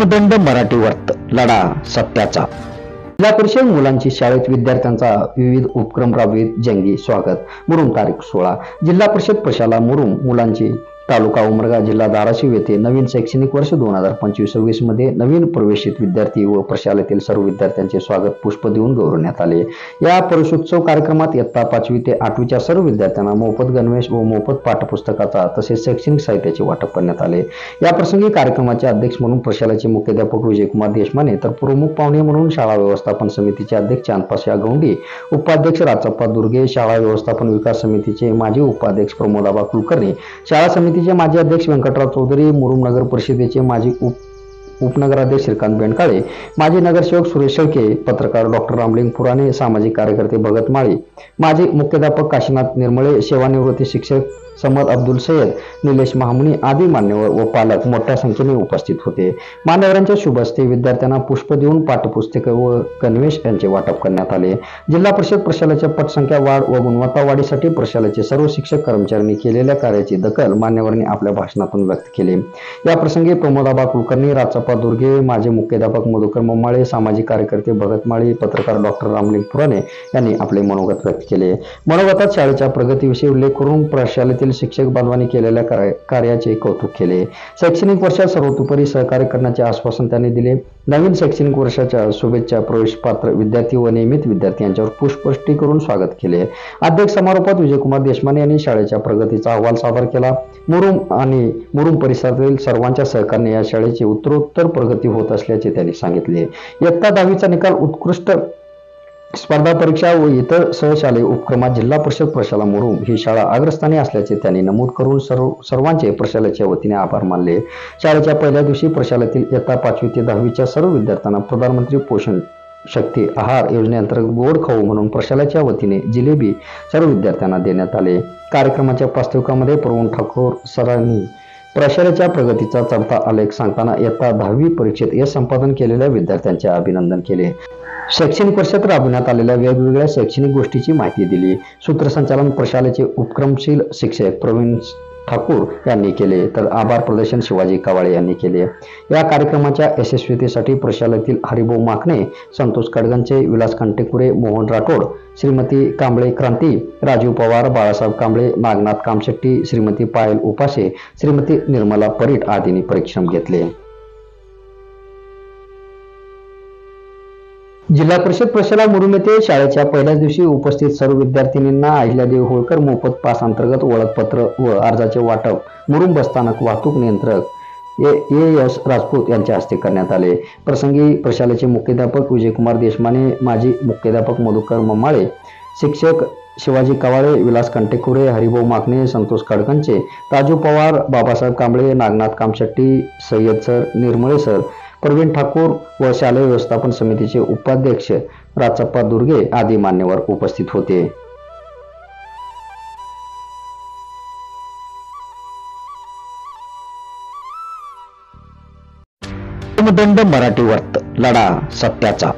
दंड मराठी वर्त लढा सत्याचा. जिल्हा परिषद मुलांची शाळेत विद्यार्थ्यांचा विविध उपक्रम राबवित जंगी स्वागत. मुरुम तारीख 16. जिल्हा परिषद प्रशाला मुरुम मुलांची तालुका उमरगा जिल्हा धाराशिव येथे नवीन शैक्षणिक वर्ष 2025-26 मध्ये नवीन प्रवेशित विद्यार्थी व प्रशालेतील सर्व विद्यार्थ्यांचे स्वागत पुष्प देऊन गौरवण्यात आले. या परिषोत्सव कार्यक्रमात इयत्ता 5वी ते 8वीच्या सर्व विद्यार्थ्यांना मोफत गणवेश व मोफत पाठ्यपुस्तकाचा तसेच शैक्षणिक साहित्याचे वाटप करण्यात आले. या प्रसंगी कार्यक्रमाचे अध्यक्ष म्हणून प्रशालेचे मुख्याध्यापक विजयकुमार देशमाने तर प्रमुख पाहुणे म्हणून शाळा व्यवस्थापन समितीचे अध्यक्ष चांदपाशा गौंडी, उपाध्यक्ष राचप्पा दुर्गे, शाळा व्यवस्थापन विकास समितीचे माजी उपाध्यक्ष प्रमोदाबा कुलकर्णी, शाळा समितीचे माजी अध्यक्ष व्यंकटराव चौधरी, मुरुम नगर परिषदेचे माजी उपनगराध्यक्ष श्रीकांत बेंडकाळे, माजी नगरसेवक सुरेश शेळके, पत्रकार डॉक्टर रामलिंग पुराणे, सामाजिक कार्यकर्ते भगत माळी, माजी मुख्याध्यापक काशीनाथ निर्मळे, सेवानिवृत्ती शिक्षक समद अब्दुल सय्यद, निलेश महामुनी आदी मान्यवर व पालक मोठ्या संख्येने उपस्थित होते. मान्यवरांच्या शुभ हस्ते विद्यार्थ्यांना पुष्प देऊन पाठ्यपुस्तके व गणवेश यांचे वाटप करण्यात आले. जिल्हा परिषद प्रशालेच्या पटसंख्या वाढ व गुणवत्ता वाढीसाठी प्रशालेचे सर्व शिक्षक कर्मचाऱ्यांनी केलेल्या कार्याची दखल मान्यवरांनी आपल्या भाषणातून व्यक्त केली. या प्रसंगी प्रमोदाबा कुलकर्णी, राचप्पा दुर्गे, माजी मुख्याध्यापक मधुकर मोमाळे, सामाजिक कार्यकर्ते भगत माळी, पत्रकार डॉक्टर रामलिंग पुराणे यांनी आपले मनोगत व्यक्त केले. मनोगतात शाळेच्या प्रगतीविषयी उल्लेख करून प्रशालेतील शिक्षक बांधवांनी केलेल्या कार्याचे कौतुक केले. शैक्षणिक वर्षात सर्वतोपरी सहकार्य करण्याचे आश्वासन त्यांनी दिले. नवीन शैक्षणिक वर्षाच्या शुभेच्छा प्रवेश पात्र विद्यार्थी व नियमित विद्यार्थी यांच्यावर पुष्पवृष्टी करून स्वागत केले. अध्यक्ष समारोपात विजयकुमार देशमाने यांनी शाळेच्या प्रगतीचा अहवाल सादर केला. मुरुम परिसरातील सर्वांच्या सहकार्याने या शाळेची उत्तरोत्तर प्रगती होत असल्याचे त्यांनी सांगितले. इयत्ता 10वीचा निकाल, उत्कृष्ट स्पर्धा परीक्षा व इतर सहशालेय उपक्रमात जिल्हा परिषद प्रशाला मुरुम ही शाळा अग्रस्थानी असल्याचे त्यांनी नमूद करून सर्वांचे प्रशालेच्या वतीने आभार मानले. शाळेच्या पहिल्या दिवशी प्रशालेतील इयत्ता 5वी ते 10वीच्या सर्व विद्यार्थ्यांना प्रधानमंत्री पोषण शक्ती आहार योजनेअंतर्गत गोड खाऊ म्हणून प्रशालेच्या वतीने जिलेबी सर्व विद्यार्थ्यांना देण्यात आले. कार्यक्रमाच्या प्रास्ताविकामध्ये प्रवीण ठाकूर सरांनी प्रशालेच्या प्रगतीचा चढता आलेख सांगताना इयत्ता 10वी परीक्षेत यश संपादन केलेल्या विद्यार्थ्यांचे अभिनंदन केले. शैक्षणिक वर्षात राबविण्यात आलेल्या वेगवेगळ्या शैक्षणिक गोष्टीची माहिती दिली. सूत्रसंचालन प्रशालेचे उपक्रमशील शिक्षक प्रवीण ठाकूर यांनी केले तर आभार प्रदर्शन शिवाजी कवाळे यांनी केले. या कार्यक्रमाच्या यशस्वीतेसाठी प्रशालेतील हरिभाऊ माखणे, संतोष कडगंचे, विलास कंटेकुरे, मोहन राठोड, श्रीमती कांबळे क्रांती, राजीव पवार, बाळासाहेब कांबळे, नागनाथ कामशेट्टी, श्रीमती पायल उपासे, श्रीमती निर्मला परीट आदींनी परिश्रम घेतले. जिल्हा परिषद प्रशाला मुरुम येथे शाळेच्या पहिल्याच दिवशी उपस्थित सर्व विद्यार्थिनींना अहिल्यादेवी होळकर मोफत पास अंतर्गत ओळखपत्र व अर्जाचे वाटप मुरुम बसस्थानक वाहतूक नियंत्रक एस राजपूत यांच्या हस्ते करण्यात आले. प्रसंगी प्रशालेचे मुख्याध्यापक विजयकुमार देशमाने, माजी मुख्याध्यापक मधुकर मोमाळे, शिक्षक शिवाजी कवाळे, विलास कंटेकुरे, हरिभाऊ माखणे, संतोष कडकंचे, राजू पवार, बाबासाहेब कांबळे, नागनाथ कामशेट्टी, सय्यद सर, निर्मळे सर, प्रवीण ठाकूर व शालेय व्यवस्थापन समितीचे उपाध्यक्ष राचप्पा दुर्गे आदी मान्यवर उपस्थित होते. दंड मराठी वर्त लढा सत्याचा.